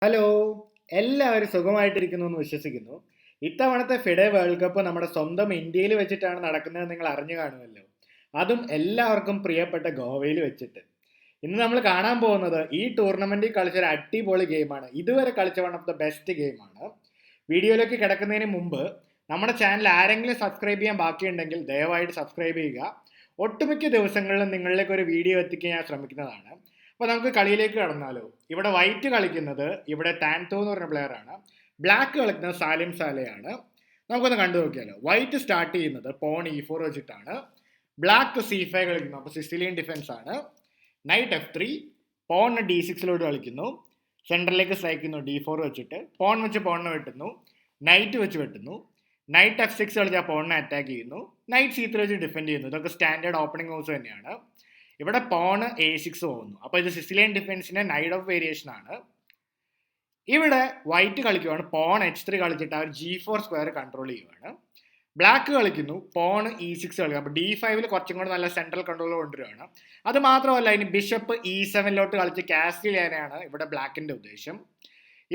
Hello, എല്ലാവരും സുഖമായിട്ടിരിക്കുന്നു എന്ന് വിശ്വസിക്കുന്നു. ഇത്തവണത്തെ ഫിഡെ വേൾഡ് കപ്പ് നമ്മുടെ സ്വന്തം ഇന്ത്യയിൽ വെച്ചിട്ടാണ് നടക്കുന്നത് നിങ്ങൾ അറിഞ്ഞു കാണുമല്ലോ. അതും എല്ലാവർക്കും പ്രിയപ്പെട്ട ഗോവയിൽ വെച്ചിട്ട്. ഇന്ന് നമ്മൾ കാണാൻ പോകുന്നത് ഈ ടൂർണമെന്റിൽ കളിച്ച ഒരു അടിപൊളി ഗെയിമാണ്. ഇതുവരെ കളിച്ച വൺ ഓഫ് ദ ബെസ്റ്റ് ഗെയിമാണ്. വീഡിയോയിലേക്ക് കിടക്കുന്നതിന് മുമ്പ് നമ്മുടെ ചാനൽ ആരെങ്കിലും സബ്സ്ക്രൈബ് ചെയ്യാൻ ബാക്കിയുണ്ടെങ്കിൽ ദയവായിട്ട് സബ്സ്ക്രൈബ് ചെയ്യുക. ഒട്ടുമിക്ക ദിവസങ്ങളിലും നിങ്ങളിലേക്ക് ഒരു വീഡിയോ എത്തിക്കാൻ ഞാൻ ശ്രമിക്കുന്നതാണ്. അപ്പോൾ നമുക്ക് കളിയിലേക്ക് കടന്നാലോ. ഇവിടെ വൈറ്റ് കളിക്കുന്നത് ഇവിടെ ടാൻതോ എന്ന് പറഞ്ഞ പ്ലെയർ ആണ്. ബ്ലാക്ക് കളിക്കുന്നത് സാലിം സാലയാണ്. നമുക്കൊന്ന് കണ്ടു നോക്കിയാലോ. വൈറ്റ് സ്റ്റാർട്ട് ചെയ്യുന്നത് പോൺ E4 വെച്ചിട്ടാണ്. ബ്ലാക്ക് C5 കളിക്കുന്നു, അപ്പോൾ സിസിലിയൻ ഡിഫൻസ് ആണ്. നൈറ്റ് F3, പോൺ D6 കളിക്കുന്നു. സെൻറ്ററിലേക്ക് സ്ട്രൈക്ക് ചെയ്യുന്നു D4 വെച്ചിട്ട്. പോൺ വെച്ച് പോണിനെ വെട്ടുന്നു, നൈറ്റ് വെച്ച് വെട്ടുന്നു. നൈറ്റ് F6 കളിച്ച് ആ പോണിനെ അറ്റാക്ക് ചെയ്യുന്നു. നൈറ്റ് C3 വെച്ച് ഡിഫെൻഡ് ചെയ്യുന്നു. ഇതൊക്കെ സ്റ്റാൻഡേർഡ് ഓപ്പണിംഗ് മൂവ്സ് തന്നെയാണ്. ഇവിടെ പോണ് A6 പോകുന്നു, അപ്പോൾ ഇത് സിസിലിയൻ ഡിഫൻസിന്റെ നൈറ്റ് ഓഫ് വേരിയേഷൻ ആണ്. ഇവിടെ വൈറ്റ് കളിക്കുവാണ്, പോൺ H3 കളിച്ചിട്ട് അവർ G4 സ്ക്വയർ കൺട്രോൾ ചെയ്യുവാണ്. ബ്ലാക്ക് കളിക്കുന്നു, പോണ് E6 കളിക്കും, അപ്പോൾ D5 കുറച്ചും കൂടെ നല്ല സെൻട്രൽ കൺട്രോൾ കൊണ്ടുവരികയാണ്. അത് മാത്രമല്ല, ഇനി ബിഷപ്പ് E7 കളിച്ച് കാസ്റ്റിൽ ചെയ്യാനാണ് ഇവിടെ ബ്ലാക്കിന്റെ ഉദ്ദേശം.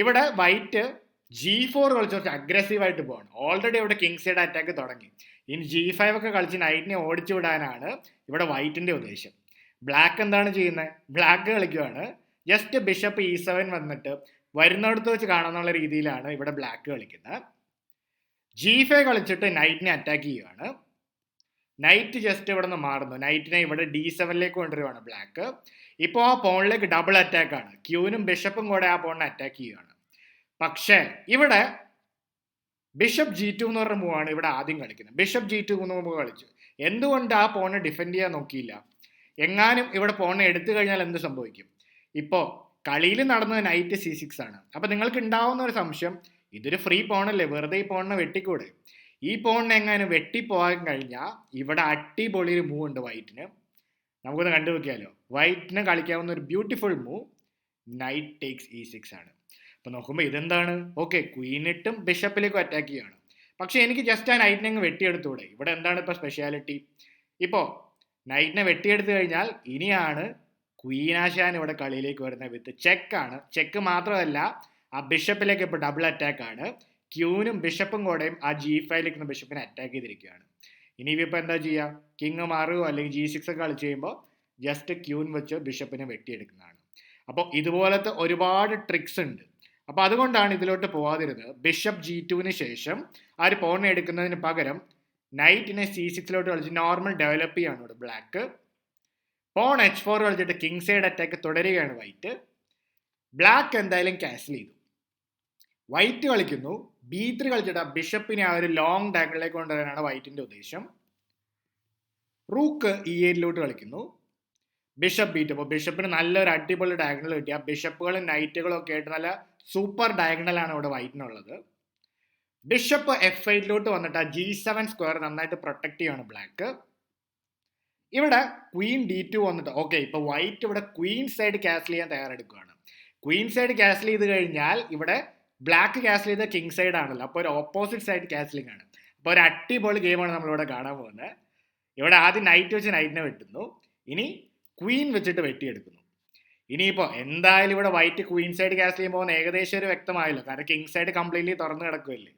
ഇവിടെ വൈറ്റ് G4 കളിച്ച് കുറച്ച് അഗ്രസീവായിട്ട് പോവാണ്. ഓൾറെഡി ഇവിടെ കിങ് സൈഡ് അറ്റാക്ക് തുടങ്ങി. ഇനി G5 ഒക്കെ കളിച്ച് നൈറ്റിനെ ഓടിച്ചു വിടാനാണ് ഇവിടെ വൈറ്റിന്റെ ഉദ്ദേശം. ബ്ലാക്ക് എന്താണ് ചെയ്യുന്നത്? ബ്ലാക്ക് കളിക്കുവാണ്, ജസ്റ്റ് ബിഷപ്പ് E7 വന്നിട്ട് വരുന്നിടത്ത് വെച്ച് കാണാന്നുള്ള രീതിയിലാണ് ഇവിടെ ബ്ലാക്ക് കളിക്കുന്നത്. G5 കളിച്ചിട്ട് നൈറ്റിനെ അറ്റാക്ക് ചെയ്യുകയാണ്. നൈറ്റ് ജസ്റ്റ് ഇവിടെ നിന്ന് മാറുന്നു, നൈറ്റിനെ ഇവിടെ D7 കൊണ്ടുവരുവാണ് ബ്ലാക്ക്. ഇപ്പോൾ ആ പോണിലേക്ക് ഡബിൾ അറ്റാക്ക് ആണ്, ക്യൂനും ബിഷപ്പും കൂടെ ആ പോണിനെ അറ്റാക്ക് ചെയ്യുകയാണ്. പക്ഷേ ഇവിടെ ബിഷപ്പ് G2 എന്ന് പറഞ്ഞ മൂവാണ് ഇവിടെ ആദ്യം കളിക്കുന്നത്. ബിഷപ്പ് G2 മൂവ് കളിച്ചു. എന്തുകൊണ്ട് ആ പോണിനെ ഡിഫെൻഡ് ചെയ്യാൻ നോക്കിയില്ല? എങ്ങാനും ഇവിടെ പോണിനെ എടുത്തു കഴിഞ്ഞാൽ എന്ത് സംഭവിക്കും? ഇപ്പോൾ കളിയിൽ നടന്നത് നൈറ്റ് C6 ആണ്. അപ്പോൾ നിങ്ങൾക്ക് ഉണ്ടാവുന്ന ഒരു സംശയം, ഇതൊരു ഫ്രീ പോണല്ലേ, വെറുതെ ഈ പോണിനെ വെട്ടിക്കൂടെ? ഈ പോണിനെ എങ്ങാനും വെട്ടിപ്പോകാൻ കഴിഞ്ഞാൽ ഇവിടെ അടിപൊളി ഒരു മൂവ് ഉണ്ട് വൈറ്റിന്. നമുക്കൊന്ന് കണ്ടു നോക്കിയാലോ. വൈറ്റിന് കളിക്കാവുന്ന ഒരു beautiful move night takes E6 ആണ്. അപ്പോൾ നോക്കുമ്പോൾ ഇതെന്താണ്? ഓക്കെ, ക്വീനിട്ടും ബിഷപ്പിലേക്കും അറ്റാക്ക് ചെയ്യുകയാണ്. പക്ഷേ എനിക്ക് ജസ്റ്റ് ആ നൈറ്റിനെ അങ്ങ് വെട്ടിയെടുത്തൂടെ? ഇവിടെ എന്താണ് ഇപ്പോൾ സ്പെഷ്യാലിറ്റി? ഇപ്പോൾ നൈറ്റിനെ വെട്ടിയെടുത്തു കഴിഞ്ഞാൽ ഇനിയാണ് ക്വീനാശാൻ ഇവിടെ കളിയിലേക്ക് വരുന്നത് വിത്ത് ചെക്കാണ്. ചെക്ക് മാത്രമല്ല, ആ ബിഷപ്പിലേക്ക് ഇപ്പോൾ ഡബിൾ അറ്റാക്ക് ആണ്. ക്യൂനും ബിഷപ്പും കൂടെയും ആ G5 ബിഷപ്പിനെ അറ്റാക്ക് ചെയ്തിരിക്കുകയാണ്. ഇനി ഇപ്പോൾ എന്താ ചെയ്യുക? കിങ് മാറുകയോ അല്ലെങ്കിൽ G6 ഒക്കെ കളിച്ച് ചെയ്യുമ്പോൾ ജസ്റ്റ് ക്യൂൻ വെച്ച് ബിഷപ്പിനെ വെട്ടിയെടുക്കുന്നതാണ്. അപ്പോൾ ഇതുപോലത്തെ ഒരുപാട് ട്രിക്സ് ഉണ്ട്. അപ്പോൾ അതുകൊണ്ടാണ് ഇതിലോട്ട് പോവാതിരുന്നത്. ബിഷപ്പ് G2 ശേഷം ആ ഒരു പോണിനെ എടുക്കുന്നതിന് പകരം നൈറ്റിനെ C6 കളിച്ച് നോർമൽ ഡെവലപ്പ് ചെയ്യാണ് ഇവിടെ ബ്ലാക്ക്. പോൺ H4 കളിച്ചിട്ട് കിങ് സൈഡ് അറ്റാക്ക് തുടരുകയാണ് വൈറ്റ്. ബ്ലാക്ക് എന്തായാലും ക്യാൻസൽ ചെയ്തു. വൈറ്റ് കളിക്കുന്നു, B3 കളിച്ചിട്ട് ആ ബിഷപ്പിനെ ആ ഒരു ലോങ് ഡയഗണലിലേക്ക് കൊണ്ടുവരാനാണ് വൈറ്റിന്റെ ഉദ്ദേശം. റൂക്ക് E8 കളിക്കുന്നു, ബിഷപ്പ് B2. അപ്പോൾ ബിഷപ്പിന് നല്ലൊരു അടിപൊളി ഡയഗണൽ കിട്ടി. ആ ബിഷപ്പുകളും നൈറ്റുകളും ഒക്കെ ആയിട്ട് നല്ല സൂപ്പർ ഡയഗണലാണ് ഇവിടെ വൈറ്റിനുള്ളത്. ബിഷപ്പ് F8 വന്നിട്ട് ആ G7 സ്ക്വയർ നന്നായിട്ട് പ്രൊട്ടക്ട് ചെയ്യാണ് ബ്ലാക്ക്. ഇവിടെ ക്വീൻ D2 വന്നിട്ട് ഓക്കെ, ഇപ്പൊ വൈറ്റ് ഇവിടെ ക്വീൻ സൈഡ് ക്യാൻസൽ ചെയ്യാൻ തയ്യാറെടുക്കുകയാണ്. ക്വീൻ സൈഡ് ക്യാൻസൽ ചെയ്ത് കഴിഞ്ഞാൽ ഇവിടെ ബ്ലാക്ക് ക്യാൻസൽ ചെയ്ത കിങ് സൈഡ് ആണല്ലോ, അപ്പോൾ ഒരു ഓപ്പോസിറ്റ് സൈഡ് ക്യാൻസലിംഗ് ആണ്. അപ്പോൾ ഒരു അടിപൊളി ഗെയിമാണ് നമ്മളിവിടെ കാണാൻ പോകുന്നത്. ഇവിടെ ആദ്യം നൈറ്റ് വെച്ച് നൈറ്റിനെ വെട്ടുന്നു, ഇനി ക്വീൻ വെച്ചിട്ട് വെട്ടിയെടുക്കുന്നു. ഇനിയിപ്പോൾ എന്തായാലും ഇവിടെ വൈറ്റ് ക്വീൻ സൈഡ് ക്യാൻസൽ ചെയ്യുമ്പോൾ ഏകദേശം ഒരു വ്യക്തമായല്ലോ, കാരണം കിങ് സൈഡ് കംപ്ലീറ്റ്ലി തുറന്നു കിടക്കുമല്ലേ.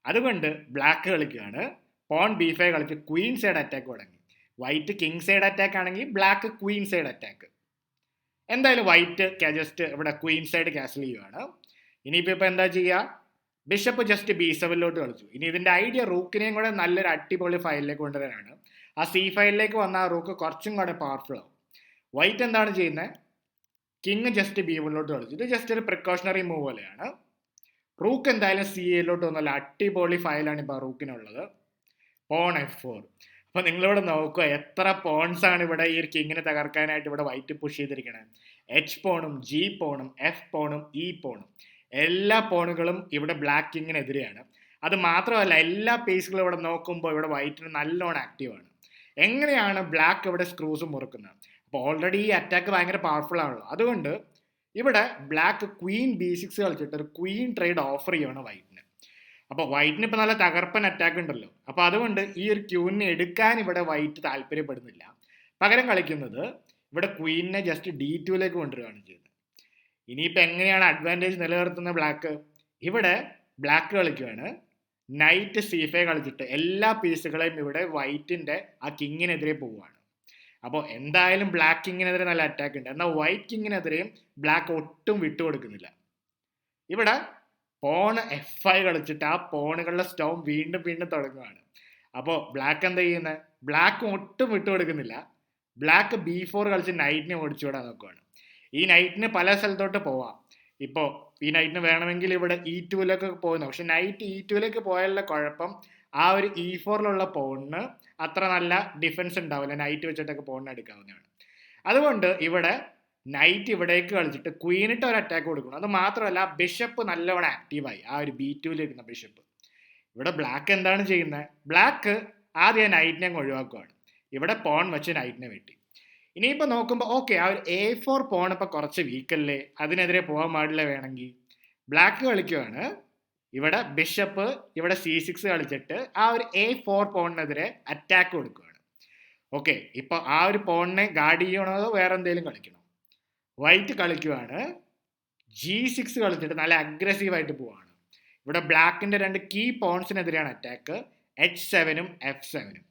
അതുകൊണ്ട് ബ്ലാക്ക് കളിക്കുകയാണ്, പോൺ B5 കളിച്ച് ക്വീൻ സൈഡ് അറ്റാക്ക് തുടങ്ങി. വൈറ്റ് കിങ് സൈഡ് അറ്റാക്ക് ആണെങ്കിൽ ബ്ലാക്ക് ക്വീൻ സൈഡ് അറ്റാക്ക്. എന്തായാലും വൈറ്റ് ജസ്റ്റ് ഇവിടെ ക്വീൻ സൈഡ് ക്യാൻസൽ ചെയ്യുകയാണ്. ഇനിയിപ്പോൾ എന്താ ചെയ്യുക? ബിഷപ്പ് ജസ്റ്റ് B7 കളിച്ചു. ഇനി ഇതിന്റെ ഐഡിയ റൂക്കിനെയും കൂടെ നല്ലൊരു അടിപൊളി ഫയലിലേക്ക് കൊണ്ടുവരാനാണ്. ആ C5 വന്ന ആ റൂക്ക് കുറച്ചും കൂടെ പവർഫുൾ ആവും. വൈറ്റ് എന്താണ് ചെയ്യുന്നത്? കിങ് ജസ്റ്റ് B1 കളിച്ചു. ഇത് ജസ്റ്റ് ഒരു പ്രിക്കോഷണറി മൂവ് പോലെയാണ്. റൂക്ക് എന്തായാലും C8 വന്നല്ല, അടിപൊളി ഫയലാണ് ഇപ്പോൾ റൂക്കിനുള്ളത്. Porn F4. അപ്പോൾ നിങ്ങളിവിടെ നോക്കുക, എത്ര പോൺസ് ആണ് ഇവിടെ ഈ ഒരു കിങ്ങിനെ തകർക്കാനായിട്ട് ഇവിടെ വൈറ്റ് പുഷ് ചെയ്തിരിക്കുന്നത്. H പോണും G പോണും F പോണും E പോണും എല്ലാ പോണുകളും ഇവിടെ ബ്ലാക്ക് കിങ്ങിനെതിരെയാണ്. അത് മാത്രമല്ല, എല്ലാ പീസുകളും ഇവിടെ നോക്കുമ്പോൾ ഇവിടെ വൈറ്റിന് നല്ലോണം ആക്റ്റീവാണ്. എങ്ങനെയാണ് ബ്ലാക്ക് ഇവിടെ സ്ക്രൂസ് മുറുക്കുന്നത്? അപ്പോൾ ഓൾറെഡി ഈ അറ്റാക്ക് ഭയങ്കര പവർഫുൾ ആണല്ലോ. അതുകൊണ്ട് ഇവിടെ ബ്ലാക്ക് ക്വീൻ B6 കളിച്ചിട്ട് ഒരു ക്വീൻ ട്രേഡ് ഓഫർ ചെയ്യണം വൈറ്റിന്. അപ്പോൾ വൈറ്റിന് ഇപ്പോൾ നല്ല തകർപ്പൻ അറ്റാക്ക് ഉണ്ടല്ലോ. അപ്പോൾ അതുകൊണ്ട് ഈ ഒരു ക്യൂവിനെ എടുക്കാൻ ഇവിടെ വൈറ്റ് താല്പര്യപ്പെടുന്നില്ല. പകരം കളിക്കുന്നത് ഇവിടെ ക്വീനിനെ ജസ്റ്റ് D2 കൊണ്ടുവരികയാണ് ചെയ്യുന്നത്. ഇനിയിപ്പോൾ എങ്ങനെയാണ് അഡ്വാൻറ്റേജ് നിലനിർത്തുന്ന ബ്ലാക്ക്? ഇവിടെ ബ്ലാക്ക് കളിക്കുകയാണ്, നൈറ്റ് C5 കളിച്ചിട്ട് എല്ലാ പീസുകളെയും ഇവിടെ വൈറ്റിന്റെ ആ കിങ്ങിനെതിരെ പോവുകയാണ്. അപ്പോൾ എന്തായാലും ബ്ലാക്ക് കിങ്ങിനെതിരെ നല്ല അറ്റാക്ക് ഉണ്ട്. എന്നാൽ വൈറ്റ് കിങ്ങിനെതിരെയും ബ്ലാക്ക് ഒട്ടും വിട്ടുകൊടുക്കുന്നില്ല. ഇവിടെ പോണ് F5 കളിച്ചിട്ട് ആ പോണുകളുടെ സ്റ്റോം വീണ്ടും വീണ്ടും തുടങ്ങുകയാണ്. അപ്പോൾ ബ്ലാക്ക് എന്താ ചെയ്യുന്നത്? ബ്ലാക്ക് ഒട്ടും വിട്ടുകൊടുക്കുന്നില്ല. ബ്ലാക്ക് B4 കളിച്ച് നൈറ്റിനെ ഓടിച്ചുവിടാൻ നോക്കുകയാണ്. ഈ നൈറ്റിന് പല സ്ഥലത്തോട്ട് പോവാം. ഇപ്പോൾ ഈ നൈറ്റിന് വേണമെങ്കിൽ ഇവിടെ E2ലേക്ക് പോകുന്നു. പക്ഷെ നൈറ്റ് E2ലേക്ക് പോയാലുള്ള കുഴപ്പം, ആ ഒരു E4ലുള്ള പോണിന് അത്ര നല്ല ഡിഫൻസ് ഉണ്ടാവില്ല. നൈറ്റ് വെച്ചിട്ടൊക്കെ പോണിന് എടുക്കാവുന്നതാണ്. അതുകൊണ്ട് ഇവിടെ നൈറ്റ് ഇവിടേക്ക് കളിച്ചിട്ട് ക്വീനിട്ട് ഒരു അറ്റാക്ക് കൊടുക്കണം. അത് മാത്രമല്ല ബിഷപ്പ് നല്ലവണ്ണം ആക്റ്റീവായി, ആ ഒരു B2ലിരുന്ന ബിഷപ്പ്. ഇവിടെ ബ്ലാക്ക് എന്താണ് ചെയ്യുന്നത്? ബ്ലാക്ക് ആദ്യം നൈറ്റിനെ അങ്ങ് ഒഴിവാക്കുകയാണ്. ഇവിടെ പോൺ വെച്ച് നൈറ്റിനെ വെട്ടി. ഇനിയിപ്പോൾ നോക്കുമ്പോൾ ഓക്കെ, ആ ഒരു A4 പോൺ ഇപ്പോൾ കുറച്ച് വീക്കല്ലേ, അതിനെതിരെ പോകാൻ പാടില്ല. വേണമെങ്കിൽ ബ്ലാക്ക് കളിക്കുകയാണ്. ഇവിടെ ബിഷപ്പ് ഇവിടെ C6 കളിച്ചിട്ട് ആ ഒരു A4 പോണിനെതിരെ അറ്റാക്ക് കൊടുക്കുകയാണ്. ഓക്കെ, ഇപ്പോൾ ആ ഒരു പോണിനെ ഗാർഡ് ചെയ്യണോ അതോ വേറെ എന്തെങ്കിലും കളിക്കണോ? വൈറ്റ് കളിക്കുകയാണ്, G6 കളിച്ചിട്ട് നല്ല അഗ്രസീവായിട്ട് പോവാണ്. ഇവിടെ ബ്ലാക്കിന്റെ രണ്ട് കീ പോൺസിനെതിരെയാണ് അറ്റാക്ക്, H7ഉം F7ഉം.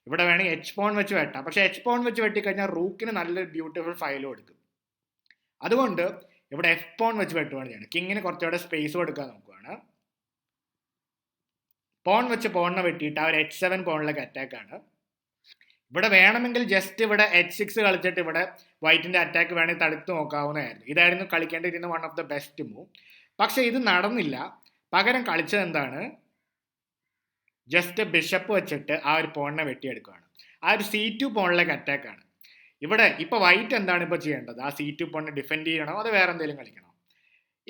ഇവിടെ വേണമെങ്കിൽ H പോൺ വെച്ച് വെട്ടാം. പക്ഷെ H പോൺ വെച്ച് വെട്ടിക്കഴിഞ്ഞാൽ റൂക്കിന് നല്ലൊരു ബ്യൂട്ടിഫുൾ ഫയൽ കൊടുക്കും. അതുകൊണ്ട് ഇവിടെ F പോൺ വെച്ച് വെട്ടുകയാണ് ചെയ്യുന്നത്. കിങ്ങിന് കുറച്ചുകൂടെ സ്പേസ് കൊടുക്കാൻ നോക്കുകയാണ്. പോൺ വെച്ച് പോണിനെ വെട്ടിയിട്ട് ആ ഒരു H7 പോണിലേക്ക് അറ്റാക്കാണ്. ഇവിടെ വേണമെങ്കിൽ ജസ്റ്റ് ഇവിടെ H6 കളിച്ചിട്ട് ഇവിടെ വൈറ്റിന്റെ അറ്റാക്ക് വേണമെങ്കിൽ തടുത്ത് നോക്കാവുന്നതായിരുന്നു. ഇതായിരുന്നു കളിക്കേണ്ടിയിരുന്ന one of the best move. പക്ഷെ ഇത് നടന്നില്ല. പകരം കളിച്ചത് എന്താണ്? ജസ്റ്റ് ബിഷപ്പ് വെച്ചിട്ട് ആ ഒരു പോണിനെ വെട്ടിയെടുക്കുകയാണ്. ആ ഒരു C2 പോണിലേക്ക് അറ്റാക്കാണ്. ഇവിടെ ഇപ്പൊ വൈറ്റ് എന്താണ് ഇപ്പോൾ ചെയ്യേണ്ടത്? ആ C2 പോണിനെ ഡിഫെൻഡ് ചെയ്യണോ അതോ വേറെ എന്തെങ്കിലും കളിക്കണോ?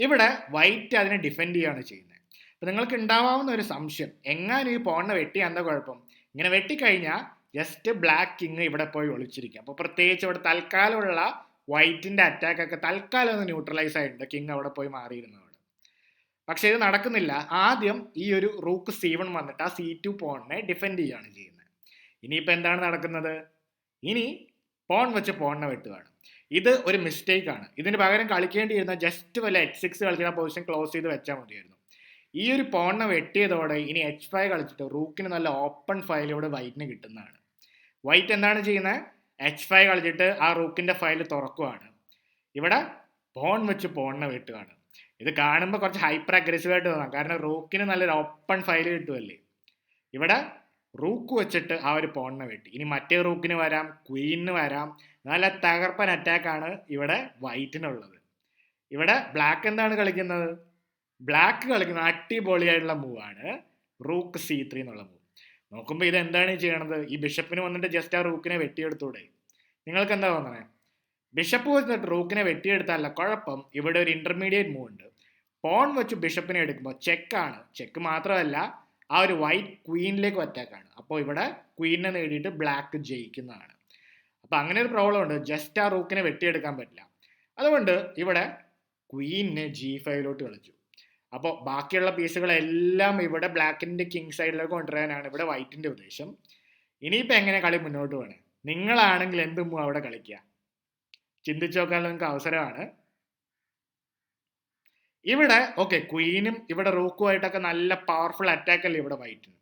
ഇവിടെ വൈറ്റ് അതിനെ ഡിഫെൻഡ് ചെയ്യുകയാണ് ചെയ്യുന്നത്. അപ്പൊ നിങ്ങൾക്ക് ഉണ്ടാവാവുന്ന ഒരു സംശയം, എങ്ങാനും ഈ പോണിനെ വെട്ടി എന്താ കുഴപ്പം? ഇങ്ങനെ വെട്ടിക്കഴിഞ്ഞാൽ ജസ്റ്റ് ബ്ലാക്ക് കിങ് ഇവിടെ പോയി ഒളിച്ചിരിക്കും. അപ്പോൾ പ്രത്യേകിച്ച് ഇവിടെ തൽക്കാലമുള്ള വൈറ്റിന്റെ അറ്റാക്ക് ഒക്കെ തൽക്കാലം ഒന്ന് ന്യൂട്രലൈസ് ആയിട്ടുണ്ട്. കിങ് അവിടെ പോയി മാറിയിരുന്നവിടെ. പക്ഷെ ഇത് നടക്കുന്നില്ല. ആദ്യം ഈ ഒരു റൂക്ക് C1 വന്നിട്ട് ആ C2 പോണിനെ ഡിഫെൻഡ് ചെയ്യുകയാണ് ചെയ്യുന്നത്. ഇനിയിപ്പോൾ എന്താണ് നടക്കുന്നത്? ഇനി പോൺ വെച്ച് പോണിനെ വെട്ടുകയാണ്. ഇത് ഒരു മിസ്റ്റേക്ക് ആണ്. ഇതിന് പകരം കളിക്കേണ്ടിയിരുന്ന ജസ്റ്റ് വല്ല H6 കളിക്കുന്ന പൊസിഷൻ ക്ലോസ് ചെയ്ത് വെച്ചാൽ മതിയായിരുന്നു. ഈ ഒരു പോണിനെ വെട്ടിയതോടെ ഇനി H5 കളിച്ചിട്ട് റൂക്കിന് നല്ല ഓപ്പൺ ഫയൽ ഇവിടെ വൈറ്റിന് കിട്ടുന്നതാണ്. വൈറ്റ് എന്താണ് ചെയ്യുന്നത്? H5 കളിച്ചിട്ട് ആ റൂക്കിന്റെ ഫയൽ തുറക്കുകയാണ്. ഇവിടെ പോൺ വെച്ച് പോണിനെ വെട്ടുകയാണ്. ഇത് കാണുമ്പോൾ കുറച്ച് ഹൈപ്പർ അഗ്രസീവ് ആയിട്ട് തോന്നാം, കാരണം റൂക്കിന് നല്ലൊരു ഓപ്പൺ ഫയൽ കിട്ടുമല്ലേ. ഇവിടെ റൂക്ക് വെച്ചിട്ട് ആ ഒരു പോണിനെ വെട്ടി. ഇനി മറ്റേ റൂക്കിന് വരാം, ക്വീനിന് വരാം. നല്ല തകർപ്പൻ അറ്റാക്കാണ് ഇവിടെ വൈറ്റിനുള്ളത്. ഇവിടെ ബ്ലാക്ക് എന്താണ് കളിക്കുന്നത്? ബ്ലാക്ക് കളിക്കുന്ന അടിപൊളിയായിട്ടുള്ള മൂവാണ് റൂക്ക് C3 എന്നുള്ള മൂവ്. നോക്കുമ്പോൾ ഇത് എന്താണ് ചെയ്യണത്? ഈ ബിഷപ്പിന് വന്നിട്ട് ജസ്റ്റ് ആ റൂക്കിനെ വെട്ടിയെടുത്തൂടെ? നിങ്ങൾക്ക് എന്താ തോന്നണേ? ബിഷപ്പ് വെച്ചിട്ട് റൂക്കിനെ വെട്ടിയെടുത്താലല്ല കുഴപ്പം. ഇവിടെ ഒരു ഇന്റർമീഡിയറ്റ് മൂവ് ഉണ്ട്. പോൺ വെച്ച് ബിഷപ്പിനെ എടുക്കുമ്പോൾ ചെക്കാണ്. ചെക്ക് മാത്രമല്ല ആ ഒരു വൈറ്റ് ക്വീനിലേക്ക് അറ്റാക്കാണ്. അപ്പോൾ ഇവിടെ ക്വീനിനെ നേടിയിട്ട് ബ്ലാക്ക് ജയിക്കുന്നതാണ്. അപ്പോൾ അങ്ങനെ ഒരു പ്രോബ്ലം ഉണ്ട്, ജസ്റ്റ് ആ റൂക്കിനെ വെട്ടിയെടുക്കാൻ പറ്റില്ല. അതുകൊണ്ട് ഇവിടെ ക്വീനിനെ G5 കളിച്ചു. അപ്പോൾ ബാക്കിയുള്ള പീസുകളെല്ലാം ഇവിടെ ബ്ലാക്കിന്റെ കിങ് സൈഡിലേക്ക് കൊണ്ടുവരാനാണ് ഇവിടെ വൈറ്റിന്റെ ഉദ്ദേശം. ഇനിയിപ്പോൾ എങ്ങനെ കളി മുന്നോട്ട് പോകണേ? നിങ്ങളാണെങ്കിൽ എന്ത് മൂവ് അവിടെ കളിക്കുക? ചിന്തിച്ചു നോക്കാനുള്ള നിങ്ങൾക്ക് അവസരമാണ്. ഇവിടെ ഓക്കെ, ക്വീനും ഇവിടെ റൂക്കുമായിട്ടൊക്കെ നല്ല പവർഫുൾ അറ്റാക്ക് അല്ലേ ഇവിടെ വൈറ്റിന്.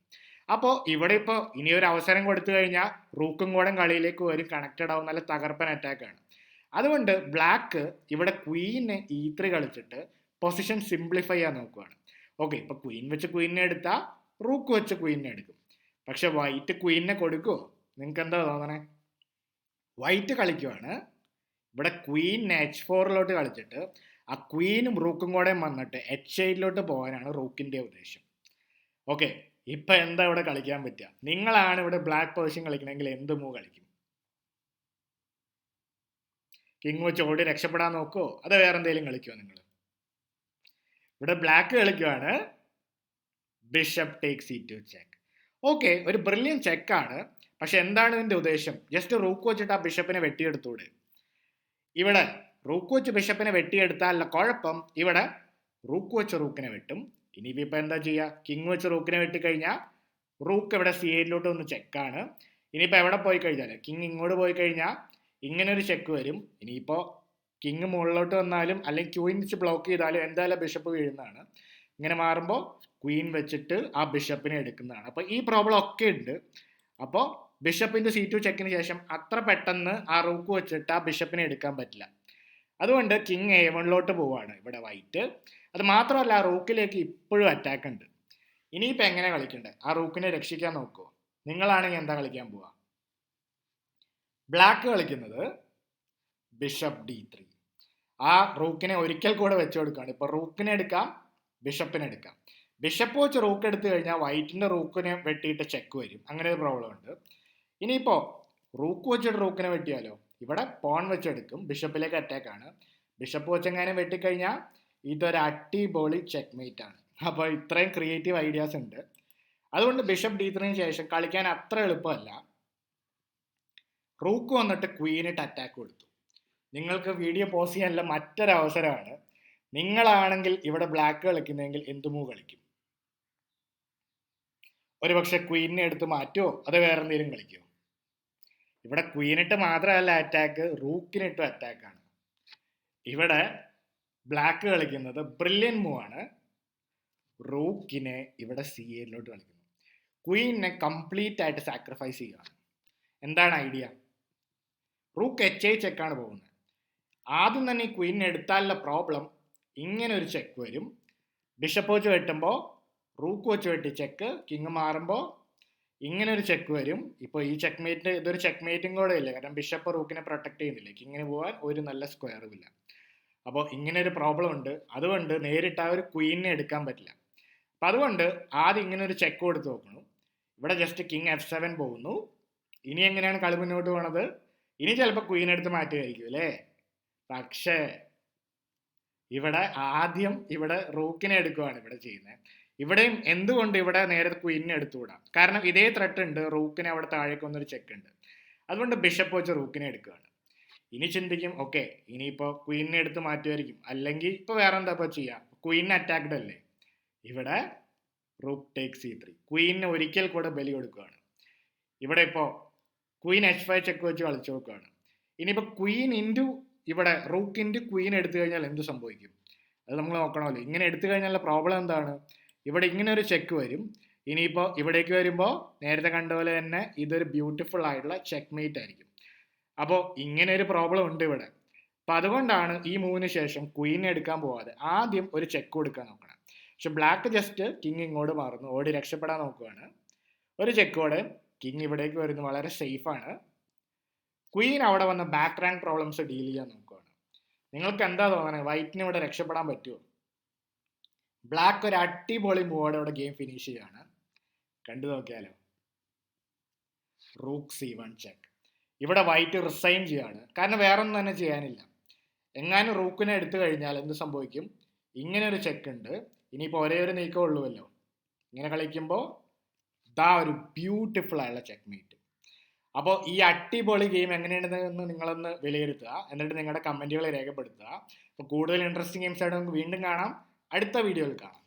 അപ്പോൾ ഇവിടെ ഇപ്പോൾ ഇനി ഒരു അവസരം കൊടുത്തു കഴിഞ്ഞാൽ റൂക്കും കൂടെ കളിയിലേക്ക് വരും, കണക്റ്റഡ് ആവും, നല്ല തകർപ്പൻ അറ്റാക്കാണ്. അതുകൊണ്ട് ബ്ലാക്ക് ഇവിടെ ക്വീനെ E3 കളിച്ചിട്ട് പൊസിഷൻ സിംപ്ലിഫൈ ചെയ്യാൻ നോക്കുകയാണ്. ഓക്കെ, ഇപ്പൊ ക്വീൻ വെച്ച് ക്വീനെ എടുത്താൽ റൂക്ക് വെച്ച് ക്വീനെ എടുക്കും. പക്ഷെ വൈറ്റ് ക്വീനെ കൊടുക്കുമോ? നിങ്ങൾക്ക് എന്താ തോന്നണേ? വൈറ്റ് കളിക്കുവാണ്. ഇവിടെ ക്വീൻ H4 കളിച്ചിട്ട് ആ ക്വീനും റൂക്കും കൂടെ വന്നിട്ട് H8 പോകാനാണ് റൂക്കിന്റെ ഉദ്ദേശം. ഓക്കെ, ഇപ്പൊ എന്താ ഇവിടെ കളിക്കാൻ പറ്റുക? നിങ്ങളാണ് ഇവിടെ ബ്ലാക്ക് പൊസിഷൻ കളിക്കണമെങ്കിൽ എന്ത് മൂവ് കളിക്കും? കിങ് വെച്ച് ഓടി രക്ഷപ്പെടാൻ നോക്കുമോ അതോ വേറെ എന്തെങ്കിലും കളിക്കുമോ നിങ്ങൾ? ഇവിടെ ബ്ലാക്ക് കളിക്കുവാണ്, bishop take C2 check. Okay, ഒരു ബ്രില്യൻ ചെക്കാണ്. പക്ഷെ എന്താണ് ഇതിന്റെ ഉദ്ദേശം? ജസ്റ്റ് റൂക്ക് വെച്ചിട്ട് ആ ബിഷപ്പിനെ വെട്ടിയെടുത്തൂടെ? ഇവിടെ റൂക്ക് വെച്ച് ബിഷപ്പിനെ വെട്ടിയെടുത്താലുള്ള കുഴപ്പം, ഇവിടെ റൂക്ക് വെച്ച് റൂക്കിനെ വെട്ടും. ഇനിയിപ്പോ എന്താ ചെയ്യുക? കിങ് വെച്ച് റൂക്കിനെ വെട്ടിക്കഴിഞ്ഞാൽ റൂക്ക് ഇവിടെ C8 ഒന്ന് ചെക്കാണ്. ഇനിയിപ്പോൾ എവിടെ പോയി കഴിഞ്ഞാൽ, കിങ് ഇങ്ങോട്ട് പോയി കഴിഞ്ഞാൽ ഇങ്ങനെ ഒരു ചെക്ക് വരും. ഇനിയിപ്പോൾ കിങ് മുകളിലോട്ട് വന്നാലും അല്ലെങ്കിൽ ക്വീൻ വെച്ച് ബ്ലോക്ക് ചെയ്താലും എന്തായാലും ബിഷപ്പ് വീഴുന്നതാണ്. ഇങ്ങനെ മാറുമ്പോൾ ക്വീൻ വെച്ചിട്ട് ആ ബിഷപ്പിനെ എടുക്കുന്നതാണ്. അപ്പോൾ ഈ പ്രോബ്ലം ഒക്കെ ഉണ്ട്. അപ്പോൾ ബിഷപ്പിന്റെ C2 ചെക്കിന് ശേഷം അത്ര പെട്ടെന്ന് ആ റൂക്ക് വെച്ചിട്ട് ആ ബിഷപ്പിനെ എടുക്കാൻ പറ്റില്ല. അതുകൊണ്ട് കിങ് A1 പോവാണ് ഇവിടെ വൈറ്റ്. അത് മാത്രമല്ല ആ റൂക്കിലേക്ക് ഇപ്പോഴും അറ്റാക്ക് ഉണ്ട്. ഇനിയിപ്പോൾ എങ്ങനെ കളിക്കണ്ടേ? ആ റൂക്കിനെ രക്ഷിക്കാൻ നോക്കുമോ? നിങ്ങളാണെങ്കിൽ എന്താ കളിക്കാൻ പോവാ? ബ്ലാക്ക് കളിക്കുന്നത് ബിഷപ്പ് D3. ആ റൂക്കിനെ ഒരിക്കൽ കൂടെ വെച്ചു കൊടുക്കുകയാണ്. ഇപ്പൊ റൂക്കിനെ എടുക്കാം, ബിഷപ്പിനെ എടുക്കാം. ബിഷപ്പ് വെച്ച് റൂക്ക് എടുത്തു കഴിഞ്ഞാൽ വൈറ്റിന്റെ റൂക്കിനെ വെട്ടിയിട്ട് ചെക്ക് വരും. അങ്ങനെ ഒരു പ്രോബ്ലം ഉണ്ട്. ഇനിയിപ്പോ റൂക്ക് വെച്ചിട്ട് റൂക്കിനെ വെട്ടിയാലോ? ഇവിടെ പോൺ വെച്ചെടുക്കും, ബിഷപ്പിലേക്ക് അറ്റാക്ക് ആണ്. ബിഷപ്പ് വെച്ചെങ്ങാനും വെട്ടിക്കഴിഞ്ഞാൽ ഇതൊരു അടിപൊളി ചെക്ക് മേറ്റ് ആണ്. അപ്പോൾ ഇത്രയും ക്രിയേറ്റീവ് ഐഡിയാസ് ഉണ്ട്. അതുകൊണ്ട് ബിഷപ്പ് D3 ശേഷം കളിക്കാൻ അത്ര എളുപ്പമല്ല. റൂക്ക് വന്നിട്ട് ക്വീനിട്ട് അറ്റാക്ക് കൊടുത്തു. നിങ്ങൾക്ക് വീഡിയോ പോസ് ചെയ്യാനുള്ള മറ്റൊരവസരമാണ്. നിങ്ങളാണെങ്കിൽ ഇവിടെ ബ്ലാക്ക് കളിക്കുന്നതെങ്കിൽ എന്ത് മൂവ് കളിക്കും? ഒരുപക്ഷെ ക്വീനിനെ എടുത്ത് മാറ്റുമോ, അത് വേറെ എന്തെങ്കിലും കളിക്കുമോ? ഇവിടെ ക്വീനിട്ട് മാത്രമല്ല അറ്റാക്ക്, റൂക്കിനിട്ടും അറ്റാക്കാണ്. ഇവിടെ ബ്ലാക്ക് കളിക്കുന്നത് ബ്രില്യൻ മൂവ് ആണ്. റൂക്കിനെ ഇവിടെ C8 കളിക്കുന്നു. ക്വീനിനെ കംപ്ലീറ്റ് ആയിട്ട് സാക്രിഫൈസ് ചെയ്യുകയാണ്. എന്താണ് ഐഡിയ? റൂക്ക് H8 ചെക്കാണ് പോകുന്നത്. ആദ്യം തന്നെ ഈ ക്വീനിനെ എടുത്താലുള്ള പ്രോബ്ലം ഇങ്ങനെ ഒരു ചെക്ക് വരും. ബിഷപ്പ് വെച്ച് വെട്ടുമ്പോൾ റൂക്ക് വെച്ച് വെട്ടി ചെക്ക്, കിങ് മാറുമ്പോൾ ഇങ്ങനെ ഒരു ചെക്ക് വരും. ഇപ്പോൾ ഈ ചെക്ക് മേറ്റ് ഇതൊരു ചെക്ക് മേറ്റും കൂടെ ഇല്ല, കാരണം ബിഷപ്പ് റൂക്കിനെ പ്രൊട്ടക്ട് ചെയ്യുന്നില്ല. കിങ്ങിന് പോകാൻ ഒരു നല്ല സ്ക്വയറും ഇല്ല. അപ്പോൾ ഇങ്ങനെ ഒരു പ്രോബ്ലം ഉണ്ട്. അതുകൊണ്ട് നേരിട്ട് ആ ഒരു ക്വീനിനെ എടുക്കാൻ പറ്റില്ല. അപ്പം അതുകൊണ്ട് ആദ്യം ഇങ്ങനെ ഒരു ചെക്ക് കൊടുത്ത് നോക്കണം. ഇവിടെ ജസ്റ്റ് കിങ് F7 പോകുന്നു. ഇനി എങ്ങനെയാണ് കളി മുന്നോട്ട് പോണത്? ഇനി ചിലപ്പോൾ ക്വീൻ എടുത്ത് മാറ്റുമായിരിക്കും അല്ലേ? പക്ഷേ ഇവിടെ ആദ്യം ഇവിടെ റൂക്കിനെ എടുക്കുകയാണ് ഇവിടെ ചെയ്യുന്നത്. ഇവിടെയും എന്തുകൊണ്ട് ഇവിടെ നേരെ ക്വീനിനെ എടുത്തുകൂടാം? കാരണം ഇതേ ത്രെട്ട് ഉണ്ട്, റൂക്കിനെ അവിടെ താഴേക്ക് വന്നൊരു ചെക്ക് ഉണ്ട്. അതുകൊണ്ട് ബിഷപ്പ് വെച്ച് റൂക്കിനെ എടുക്കുകയാണ്. ഇനി ചിന്തിക്കും, ഓക്കെ ഇനിയിപ്പോൾ ക്വീനിനെ എടുത്ത് മാറ്റുമായിരിക്കും, അല്ലെങ്കിൽ ഇപ്പോൾ വേറെ എന്താ ഇപ്പോൾ ചെയ്യാം? ക്വീനിനെ അറ്റാക്ഡ് അല്ലേ? ഇവിടെ റൂക്ക് ടേക്ക് C3, ക്വീനിനെ ഒരിക്കൽ കൂടെ ബലി കൊടുക്കുകയാണ്. ഇവിടെ ഇപ്പോൾ ക്വീൻ H5 ചെക്ക് വെച്ച് കളിച്ചു നോക്കുകയാണ്. ഇനിയിപ്പോൾ ക്വീൻ ഇൻറ്റു ഇവിടെ റൂക്ക് ഇൻറ്റു ക്വീൻ എടുത്തു കഴിഞ്ഞാൽ എന്ത് സംഭവിക്കും? അത് നമ്മൾ നോക്കണമല്ലോ. ഇങ്ങനെ എടുത്തു കഴിഞ്ഞാൽ പ്രോബ്ലം എന്താണ്? ഇവിടെ ഇങ്ങനെ ഒരു ചെക്ക് വരും. ഇനിയിപ്പോൾ ഇവിടേക്ക് വരുമ്പോൾ നേരത്തെ കണ്ട പോലെ തന്നെ ഇതൊരു ബ്യൂട്ടിഫുൾ ആയിട്ടുള്ള ചെക്ക് മേറ്റ് ആയിരിക്കും. അപ്പോൾ ഇങ്ങനെ ഒരു പ്രോബ്ലം ഉണ്ട് ഇവിടെ. അപ്പം അതുകൊണ്ടാണ് ഈ മൂവിന് ശേഷം ക്വീനെ എടുക്കാൻ പോവാതെ ആദ്യം ഒരു ചെക്ക് കൊടുക്കാൻ നോക്കണം. പക്ഷെ ബ്ലാക്ക് ജസ്റ്റ് കിങ് ഇങ്ങോട്ട് മാറുന്നു, ഓടി രക്ഷപ്പെടാൻ നോക്കുകയാണ്. ഒരു ചെക്കോടെ കിങ് ഇവിടേക്ക് വരുന്നു, വളരെ സേഫാണ്. ക്വീൻ അവിടെ വന്ന ബാക്ക് റാങ്ക് പ്രോബ്ലംസ് ഡീൽ ചെയ്യാൻ നോക്കുകയാണ്. നിങ്ങൾക്ക് എന്താ തോന്നുന്നത്? വൈറ്റിന് ഇവിടെ രക്ഷപ്പെടാൻ പറ്റുമോ? ബ്ലാക്ക് ഒരു അടിപൊളി മൂവോടെ ഇവിടെ ഗെയിം ഫിനിഷ് ചെയ്യാണ്. കണ്ടു നോക്കിയാലോ, റൂക്ക് C1 ചെക്ക്. ഇവിടെ വൈറ്റ് റിസൈൻ ചെയ്യാണ്, കാരണം വേറെ ഒന്നും തന്നെ ചെയ്യാനില്ല. എങ്ങാനും റൂക്കിനെ എടുത്തു കഴിഞ്ഞാൽ എന്ത് സംഭവിക്കും? ഇങ്ങനെ ഒരു ചെക്ക് ഉണ്ട്. ഇനിയിപ്പോൾ ഒരേ ഒരു നീക്കം ഉള്ളുവല്ലോ. ഇങ്ങനെ കളിക്കുമ്പോൾ ഇതാ ഒരു ബ്യൂട്ടിഫുൾ ആയുള്ള ചെക്ക് മേറ്റ്. അപ്പോൾ ഈ അടിപൊളി ഗെയിം എങ്ങനെയാണെന്ന് നിങ്ങളൊന്ന് വിലയിരുത്തുക, എന്നിട്ട് നിങ്ങളുടെ കമൻറ്റുകൾ രേഖപ്പെടുത്തുക. അപ്പോൾ കൂടുതൽ ഇൻട്രസ്റ്റിംഗ് ഗെയിംസ് ആയിട്ട് നമുക്ക് വീണ്ടും കാണാം, അടുത്ത വീഡിയോയിൽ കാണാം.